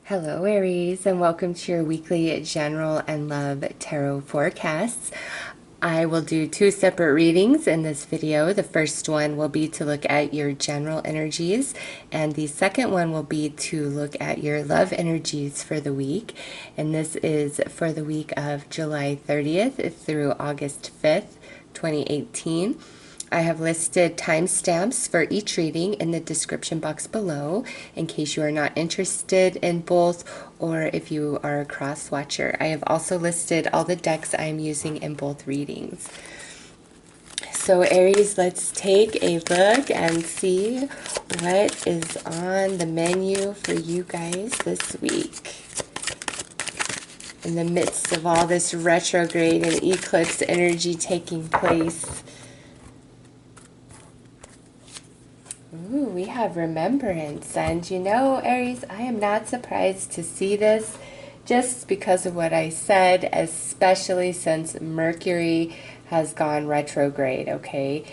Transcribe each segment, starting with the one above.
Hello Aries, and welcome to your weekly general and love tarot forecasts. I will do two separate readings in this video. The first one will be to look at your general energies, and the second one will be to look at your love energies for the week. And this is for the week of July 30th through August 5th, 2018. I have listed timestamps for each reading in the description box below in case you are not interested in both or if you are a cross watcher. I have also listed all the decks I am using in both readings. So Aries, let's take a look and see what is on the menu for you guys this week. In the midst of all this retrograde and eclipse energy taking place, ooh, we have remembrance, and you know, Aries, I am not surprised to see this just because of what I said, especially since Mercury has gone retrograde, okay?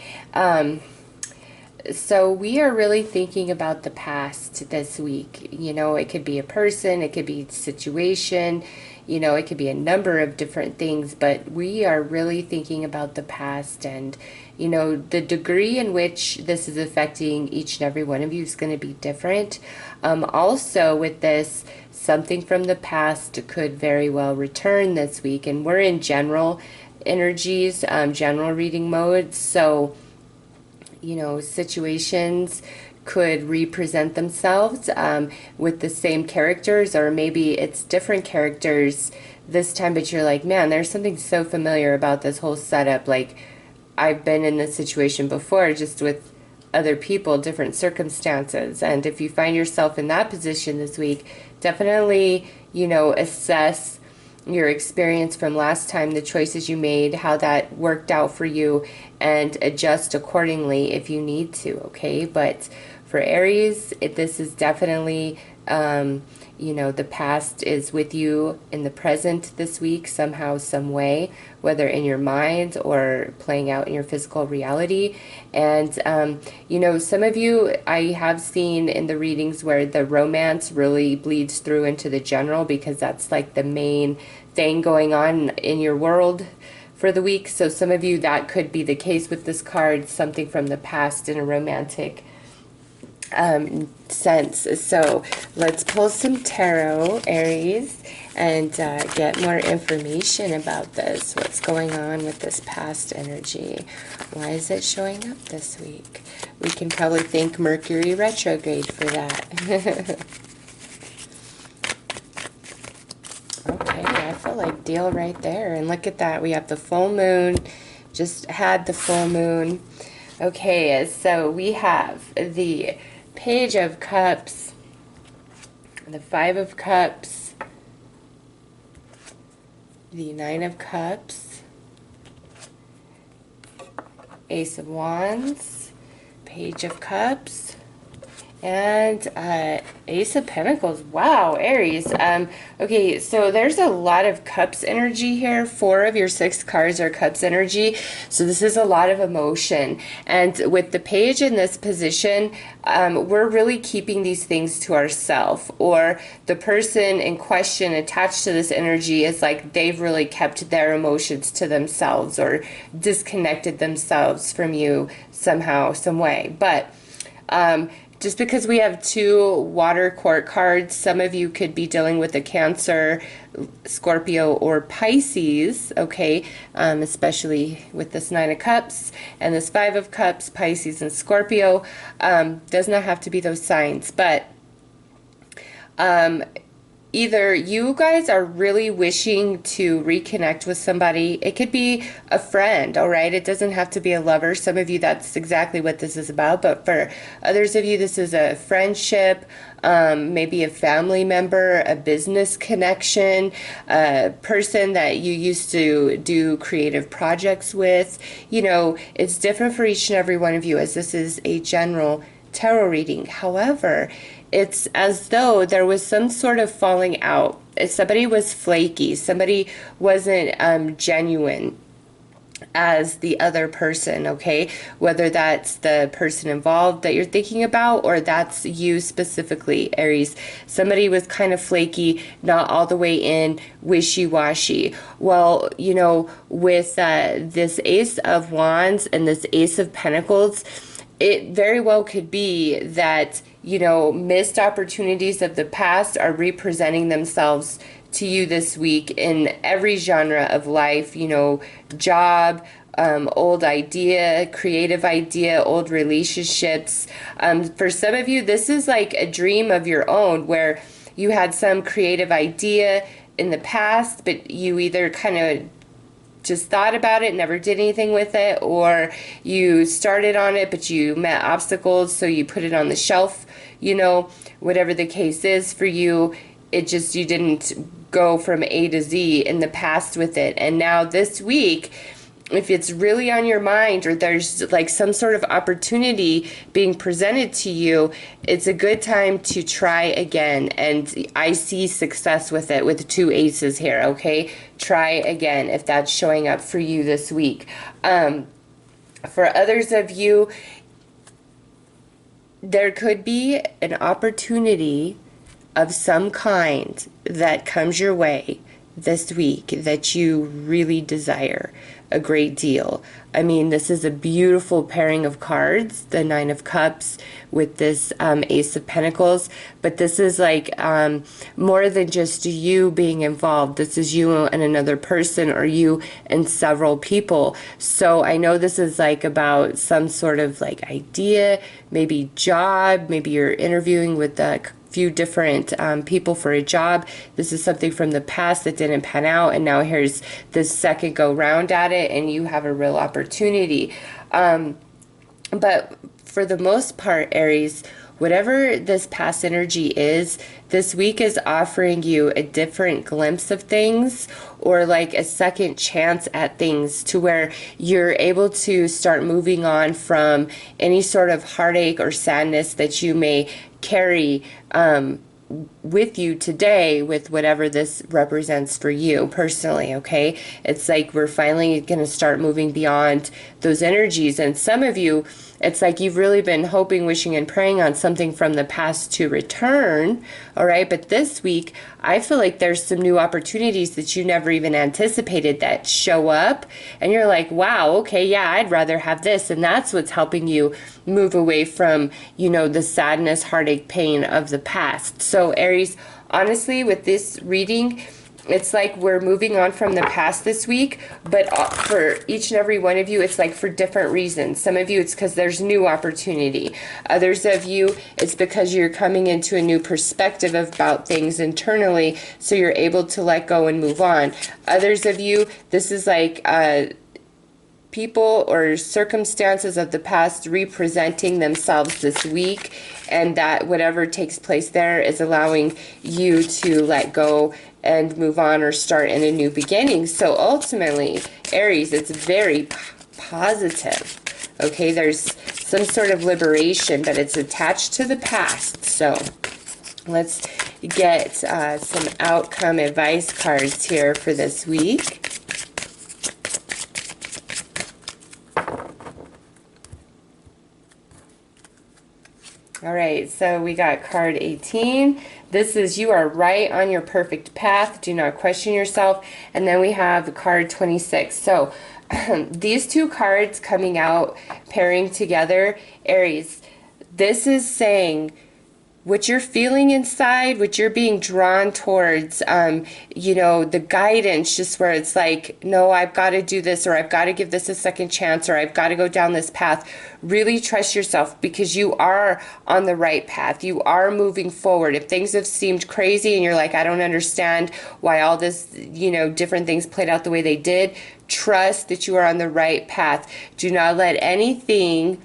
So we are really thinking about the past this week. You know, it could be a person, it could be a situation, you know, it could be a number of different things, but we are really thinking about the past, and you know, the degree in which this is affecting each and every one of you is going to be different. Also with this, something from the past could very well return this week, and we're in general energies, general reading mode, so you know, situations could represent themselves with the same characters, or maybe it's different characters this time, but you're like, man, there's something so familiar about this whole setup. Like, I've been in this situation before, just with other people, different circumstances. And if you find yourself in that position this week, definitely, you know, assess your experience from last time, the choices you made, how that worked out for you, and adjust accordingly if you need to, okay? But for Aries, this is definitely, you know, the past is with you in the present this week, somehow, some way, whether in your mind or playing out in your physical reality. And, you know, some of you, I have seen in the readings where the romance really bleeds through into the general, because that's like the main thing going on in your world for the week. So some of you, that could be the case with this card, something from the past in a romantic sense. So let's pull some tarot, Aries, and get more information about this. What's going on with this past energy? Why is it showing up this week? We can probably thank Mercury retrograde for that. Okay, I feel like deal right there. And look at that. We have the full moon. Just had the full moon. Okay, so we have the Page of Cups, the Five of Cups, the Nine of Cups, Ace of Wands, Page of Cups, and Ace of Pentacles. Wow, Aries. Okay, so there's a lot of Cups energy here. 4 of your 6 cards are Cups energy. So this is a lot of emotion. And with the page in this position, we're really keeping these things to ourselves. Or the person in question attached to this energy is like they've really kept their emotions to themselves or disconnected themselves from you somehow, some way. But just because we have 2 water court cards, some of you could be dealing with a Cancer, Scorpio, or Pisces, okay, especially with this 9 of Cups and this 5 of Cups, Pisces and Scorpio. Does not have to be those signs, but either you guys are really wishing to reconnect with somebody. It could be a friend, all right? It doesn't have to be a lover. Some of you, that's exactly what this is about. But for others of you, this is a friendship, maybe a family member, a business connection, a person that you used to do creative projects with. You know, it's different for each and every one of you, as this is a general tarot reading. However, it's as though there was some sort of falling out. Somebody was flaky. Somebody wasn't genuine. as the other person, okay? Whether that's the person involved that you're thinking about or that's you specifically, Aries. Somebody was kind of flaky, not all the way in, wishy-washy. Well, you know, with this Ace of Wands and this Ace of Pentacles, it very well could be that, you know, missed opportunities of the past are representing themselves to you this week in every genre of life, you know, job, old idea, creative idea, old relationships. For some of you, this is like a dream of your own where you had some creative idea in the past, but you either kind of just thought about it, never did anything with it, or you started on it, but you met obstacles, so you put it on the shelf, you know, whatever the case is for you. It just, you didn't go from A to Z in the past with it. And now this week, if it's really on your mind or there's like some sort of opportunity being presented to you, it's a good time to try again. And I see success with it with 2 aces here, okay? Try again if that's showing up for you this week. For others of you, there could be an opportunity of some kind that comes your way this week that you really desire a great deal. I mean, this is a beautiful pairing of cards, the Nine of Cups with this Ace of Pentacles, but this is like more than just you being involved. This is you and another person, or you and several people. So I know this is like about some sort of like idea, maybe job, maybe you're interviewing with the few different people for a job. This is something from the past that didn't pan out, and now here's this second go round at it, and you have a real opportunity. But for the most part, Aries, whatever this past energy is, this week is offering you a different glimpse of things, or like a second chance at things, to where you're able to start moving on from any sort of heartache or sadness that you may carry with you today, with whatever this represents for you personally, okay? It's like we're finally going to start moving beyond those energies. And some of you, it's like you've really been hoping, wishing, and praying on something from the past to return, all right? But this week, I feel like there's some new opportunities that you never even anticipated that show up, and you're like, wow, okay, yeah, I'd rather have this. And that's what's helping you move away from, you know, the sadness, heartache, pain of the past. So Aries, honestly, with this reading, it's like we're moving on from the past this week, but for each and every one of you, it's like for different reasons. Some of you, it's because there's new opportunity. Others of you, it's because you're coming into a new perspective about things internally, so you're able to let go and move on. Others of you, this is like people or circumstances of the past representing themselves this week, and that whatever takes place there is allowing you to let go and move on or start in a new beginning. So ultimately, Aries, it's very positive. Okay, there's some sort of liberation, but it's attached to the past. So let's get some outcome advice cards here for this week. All right, so we got card 18. This is you are right on your perfect path. Do not question yourself. And then we have card 26. So these two cards coming out, pairing together, Aries, this is saying what you're feeling inside, what you're being drawn towards, you know, the guidance, just where it's like, no, I've got to do this, or I've got to give this a second chance, or I've got to go down this path. Really trust yourself, because you are on the right path. You are moving forward. If things have seemed crazy and you're like, I don't understand why all this, you know, different things played out the way they did, trust that you are on the right path. Do not let anything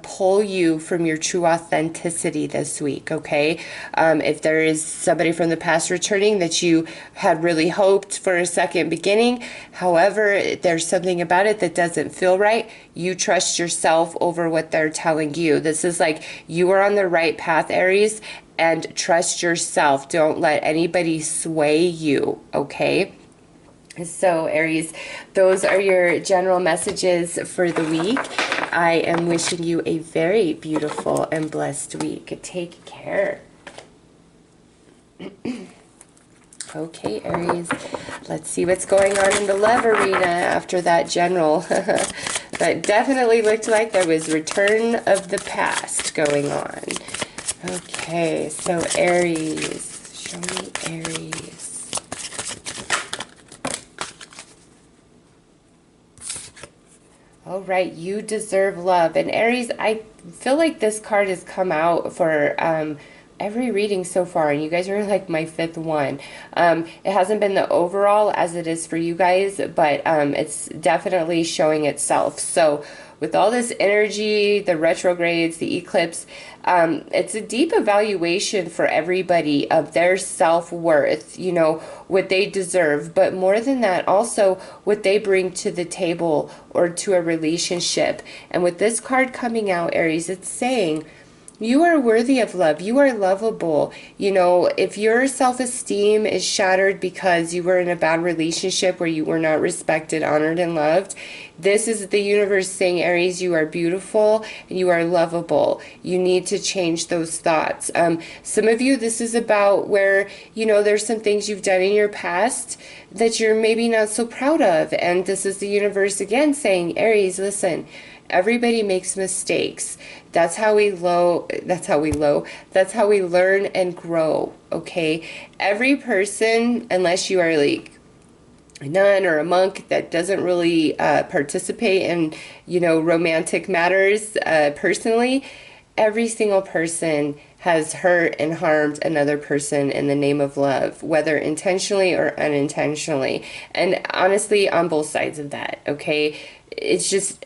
pull you from your true authenticity this week, okay? If there is somebody from the past returning that you had really hoped for a second beginning, however, there's something about it that doesn't feel right, you trust yourself over what they're telling you. This is like you are on the right path, Aries, and trust yourself. Don't let anybody sway you, okay? So, Aries, those are your general messages for the week. I am wishing you a very beautiful and blessed week. Take care. Okay, Aries, let's see what's going on in the love arena after that general. But definitely looked like there was return of the past going on. Okay, so Aries, show me Aries. All right, you deserve love. And Aries, I feel like this card has come out for every reading so far, and you guys are like my fifth one. It hasn't been the overall as it is for you guys, but it's definitely showing itself. So with all this energy, the retrogrades, the eclipse, it's a deep evaluation for everybody of their self-worth, you know, what they deserve, but more than that, also what they bring to the table or to a relationship. And with this card coming out, Aries, it's saying, you are worthy of love. You are lovable. You know, if your self-esteem is shattered because you were in a bad relationship where you were not respected, honored, and loved, this is the universe saying, Aries, you are beautiful and you are lovable. You need to change those thoughts. Some of you, this is about where, you know, there's some things you've done in your past that you're maybe not so proud of. And this is the universe again saying, Aries, listen, everybody makes mistakes. That's how we that's how we learn and grow, okay? Every person, unless you are like a nun or a monk that doesn't really participate in, you know, romantic matters personally, every single person has hurt and harmed another person in the name of love, whether intentionally or unintentionally. And honestly, on both sides of that, okay? It's just,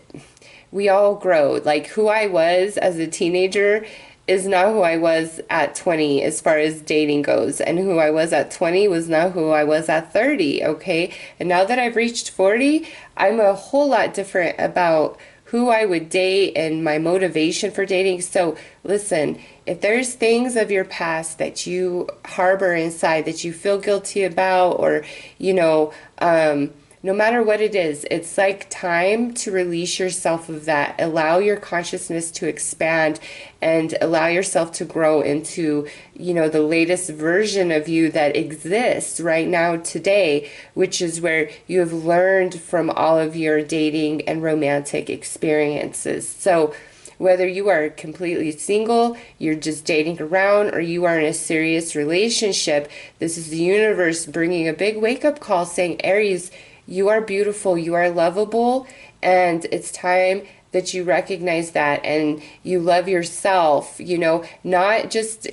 we all grow. Like, who I was as a teenager is not who I was at 20 as far as dating goes. And who I was at 20 was not who I was at 30, okay? And now that I've reached 40, I'm a whole lot different about who I would date and my motivation for dating. So listen, if there's things of your past that you harbor inside that you feel guilty about, or, you know, no matter what it is, it's like time to release yourself of that. Allow your consciousness to expand and allow yourself to grow into, you know, the latest version of you that exists right now today, which is where you have learned from all of your dating and romantic experiences. So whether you are completely single, you're just dating around, or you are in a serious relationship, this is the universe bringing a big wake-up call saying, Aries, you are beautiful, you are lovable, and it's time that you recognize that and you love yourself, you know, not just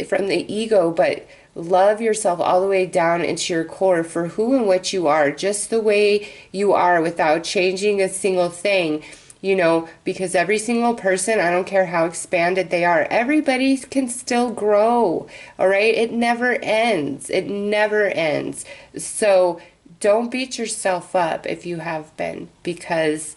from the ego, but love yourself all the way down into your core for who and what you are, just the way you are without changing a single thing. You know, because every single person, I don't care how expanded they are, everybody can still grow, all right? It never ends. It never ends. So don't beat yourself up if you have been, because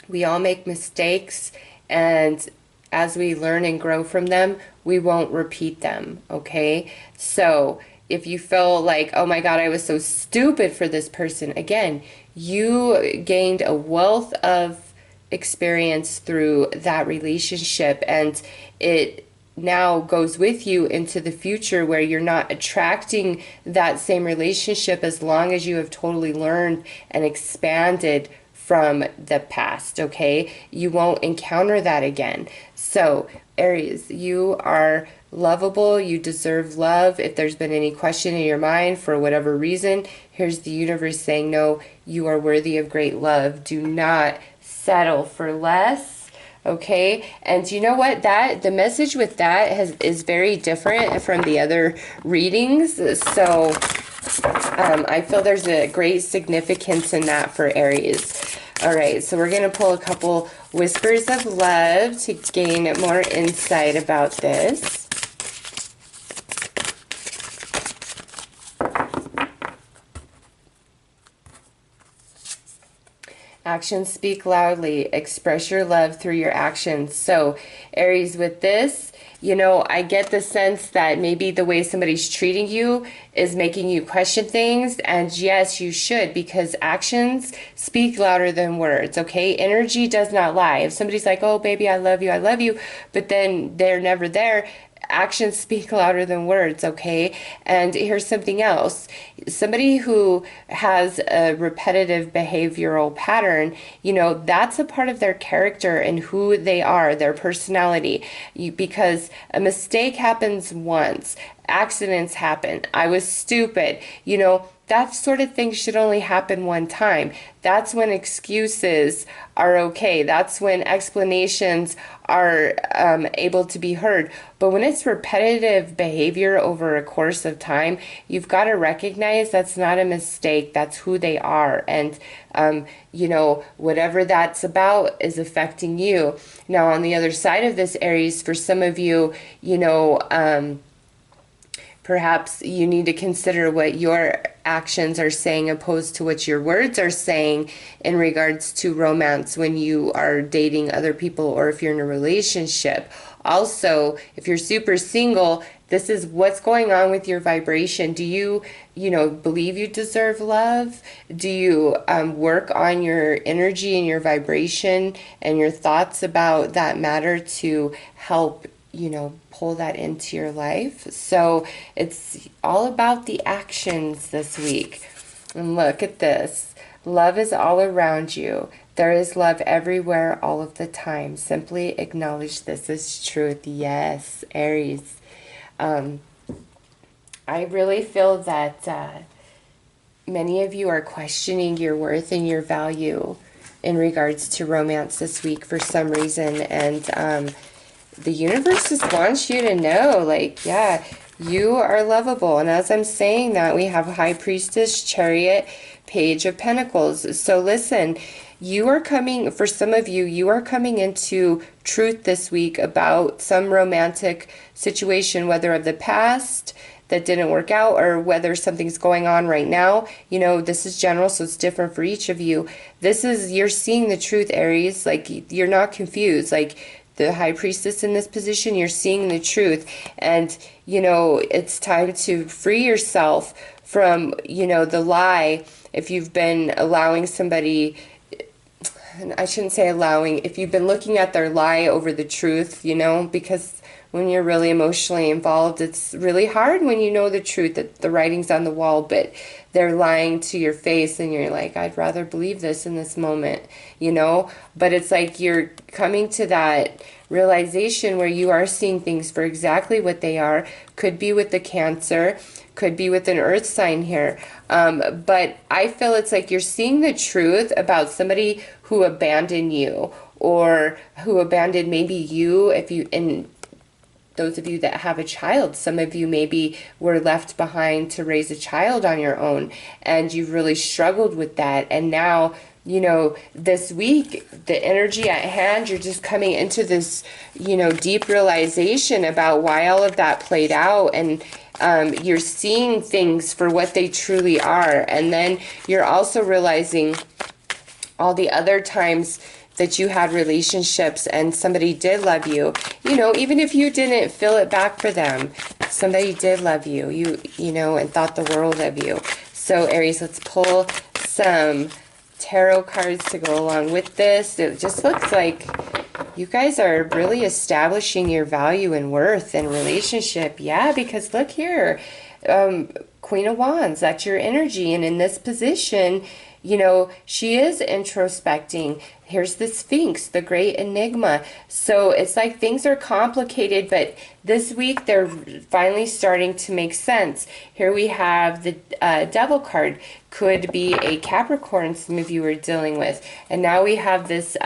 we all make mistakes, and as we learn and grow from them, we won't repeat them, okay? So if you feel like, oh my God, I was so stupid for this person, again, you gained a wealth of experience through that relationship, and it now goes with you into the future where you're not attracting that same relationship as long as you have totally learned and expanded from the past, okay? You won't encounter that again. So, Aries, you are lovable. You deserve love. If there's been any question in your mind for whatever reason, here's the universe saying, no, you are worthy of great love. Do not settle for less. Okay, and you know what? That the message with that is very different from the other readings. So I feel there's a great significance in that for Aries. All right, so we're going to pull a couple whispers of love to gain more insight about this. Actions speak loudly. Express your love through your actions. So, Aries, with this, You know, I get the sense that maybe the way somebody's treating you is making you question things. And yes, you should, because actions speak louder than words, okay? Energy does not lie. If somebody's like, oh, baby, I love you, but then they're never there, actions speak louder than words, okay? And here's something else. Somebody who has a repetitive behavioral pattern, you know, that's a part of their character and who they are, their personality. Because a mistake happens once, accidents happen. I was stupid, you know. That sort of thing should only happen one time. That's when excuses are okay. That's when explanations are able to be heard. But when it's repetitive behavior over a course of time, you've got to recognize that's not a mistake. That's who they are. And, you know, whatever that's about is affecting you. Now, on the other side of this, Aries, for some of you, you know, perhaps you need to consider what your actions are saying opposed to what your words are saying in regards to romance when you are dating other people or if you're in a relationship. Also, if you're super single, this is what's going on with your vibration. Do you, you know, believe you deserve love? Do you work on your energy and your vibration and your thoughts about that matter to help, you know, pull that into your life? So it's all about the actions this week. And look at this. Love is all around you. There is love everywhere all of the time. Simply acknowledge this as truth. Yes, Aries. I really feel that many of you are questioning your worth and your value in regards to romance this week for some reason. And the universe just wants you to know, like, yeah, you are lovable. And as I'm saying that, we have High Priestess, Chariot, Page of Pentacles. So listen, you are coming, for some of you, you are coming into truth this week about some romantic situation, whether of the past that didn't work out or whether something's going on right now. You know, this is general, so it's different for each of you. This is, you're seeing the truth, Aries. Like, you're not confused. Like, the High Priestess in this position, you're seeing the truth. And, you know, it's time to free yourself from, you know, the lie. If you've been allowing somebody, I shouldn't say allowing, if you've been looking at their lie over the truth, you know, because when you're really emotionally involved, it's really hard when you know the truth, that the writing's on the wall, but they're lying to your face and you're like, I'd rather believe this in this moment, you know. But it's like you're coming to that realization where you are seeing things for exactly what they are. Could be with the Cancer, could be with an earth sign here. But I feel it's like you're seeing the truth about somebody who abandoned you, or who abandoned maybe you, if you, in those of you that have a child, some of you maybe were left behind to raise a child on your own, and you've really struggled with that. And now, you know, this week, the energy at hand, you're just coming into this, you know, deep realization about why all of that played out. And you're seeing things for what they truly are. And then you're also realizing all the other times that you had relationships and somebody did love you, you know, even if you didn't feel it back for them, somebody did love you, you know, and thought the world of you. So Aries, let's pull some tarot cards to go along with this. It just looks like you guys are really establishing your value and worth in relationship. Yeah, because look here, Queen of Wands, that's your energy. And in this position, you know, she is introspecting. Here's the Sphinx, the great enigma. So it's like things are complicated, but this week they're finally starting to make sense. Here we have the Devil card. Could be a Capricorn some of you are dealing with. And now we have this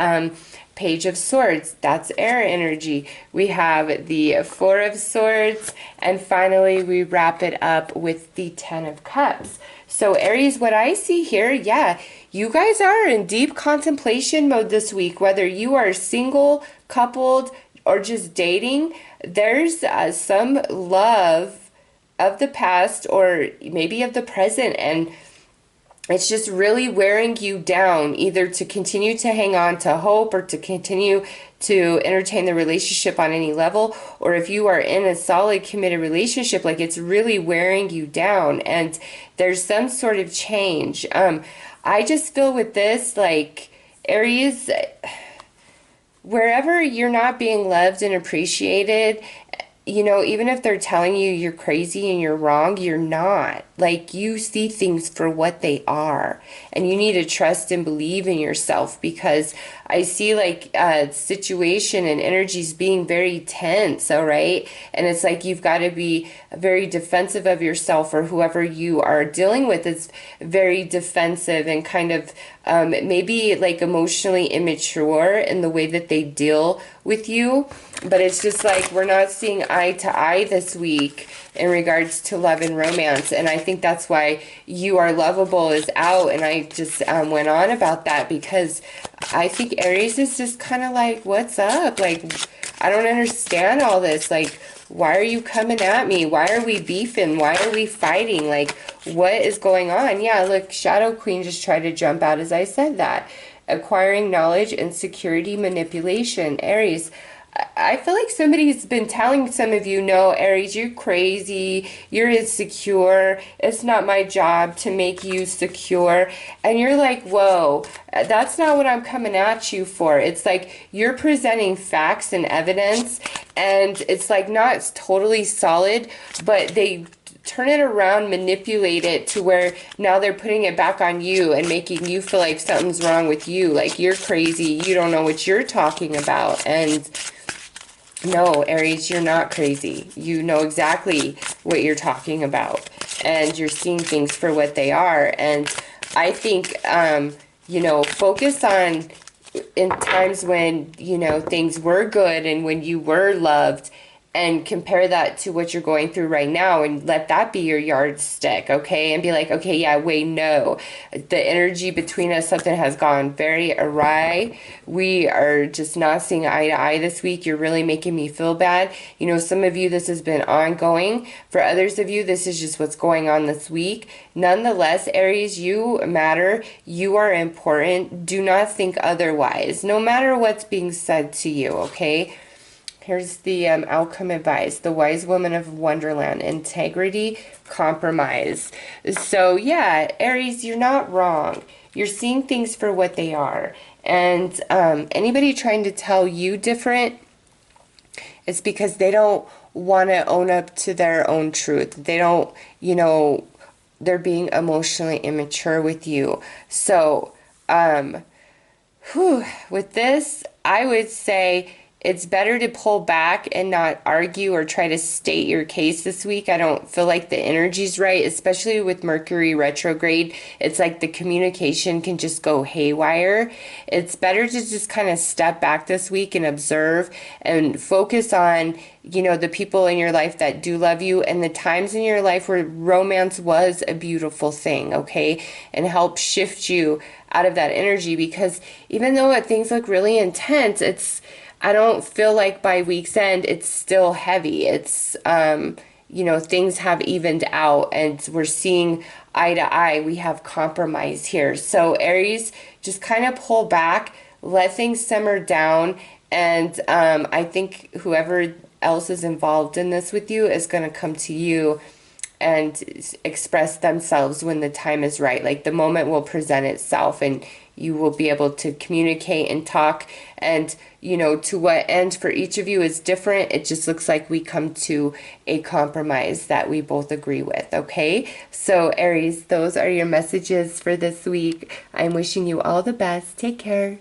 Page of Swords. That's air energy. We have the Four of Swords. And finally, we wrap it up with the Ten of Cups. So Aries, what I see here, yeah, you guys are in deep contemplation mode this week, whether you are single, coupled, or just dating. There's some love of the past or maybe of the present, and it's just really wearing you down, either to continue to hang on to hope or to continue to entertain the relationship on any level, or if you are in a solid committed relationship, like it's really wearing you down and there's some sort of change. I just feel with this, like, Aries, wherever you're not being loved and appreciated, you know, even if they're telling you you're crazy and you're wrong, you're not. Like, you see things for what they are. And you need to trust and believe in yourself, because I see, like, situation and energies being very tense, all right? And it's like you've got to be very defensive of yourself, or whoever you are dealing with is very defensive and kind of maybe like emotionally immature in the way that they deal with you. But it's just like we're not seeing eye to eye this week in regards to love and romance. And I think that's why You Are Lovable is out. And I just went on about that because I think Aries is just kind of like, what's up? Like, I don't understand all this. Like, why are you coming at me? Why are we beefing? Why are we fighting? Like, what is going on? Yeah, look, Shadow Queen just tried to jump out as I said that. Acquiring knowledge and security manipulation. Aries, I feel like somebody's been telling some of you, no, Aries, you're crazy, you're insecure, it's not my job to make you secure. And you're like, whoa, that's not what I'm coming at you for. It's like you're presenting facts and evidence, and it's like not totally solid, but they turn it around, manipulate it to where now they're putting it back on you and making you feel like something's wrong with you, like you're crazy, you don't know what you're talking about. And no, Aries, you're not crazy. You know exactly what you're talking about, and you're seeing things for what they are. And I think, you know, focus on in times when, you know, things were good and when you were loved, and compare that to what you're going through right now, and let that be your yardstick, okay? And be like, okay, yeah, wait, no. The energy between us, something has gone very awry. We are just not seeing eye to eye this week. You're really making me feel bad. You know, some of you, this has been ongoing. For others of you, this is just what's going on this week. Nonetheless, Aries, you matter. You are important. Do not think otherwise, no matter what's being said to you, okay? Here's the outcome advice. The Wise Woman of Wonderland. Integrity, compromise. So yeah, Aries, you're not wrong. You're seeing things for what they are. And anybody trying to tell you different, it's because they don't want to own up to their own truth. They don't, you know, they're being emotionally immature with you. So, with this, I would say it's better to pull back and not argue or try to state your case this week. I don't feel like the energy's right, especially with Mercury retrograde. It's like the communication can just go haywire. It's better to just kind of step back this week and observe and focus on, you know, the people in your life that do love you and the times in your life where romance was a beautiful thing, okay? And help shift you out of that energy, because even though things look really intense, I don't feel like by week's end it's still heavy. It's, you know, things have evened out and we're seeing eye to eye. We have compromise here. So Aries, just kind of pull back, let things simmer down. And I think whoever else is involved in this with you is going to come to you and express themselves when the time is right. Like the moment will present itself and you will be able to communicate and talk, and you know, to what end for each of you is different. It just looks like we come to a compromise that we both agree with, okay? So Aries, those are your messages for this week. I'm wishing you all the best. Take care.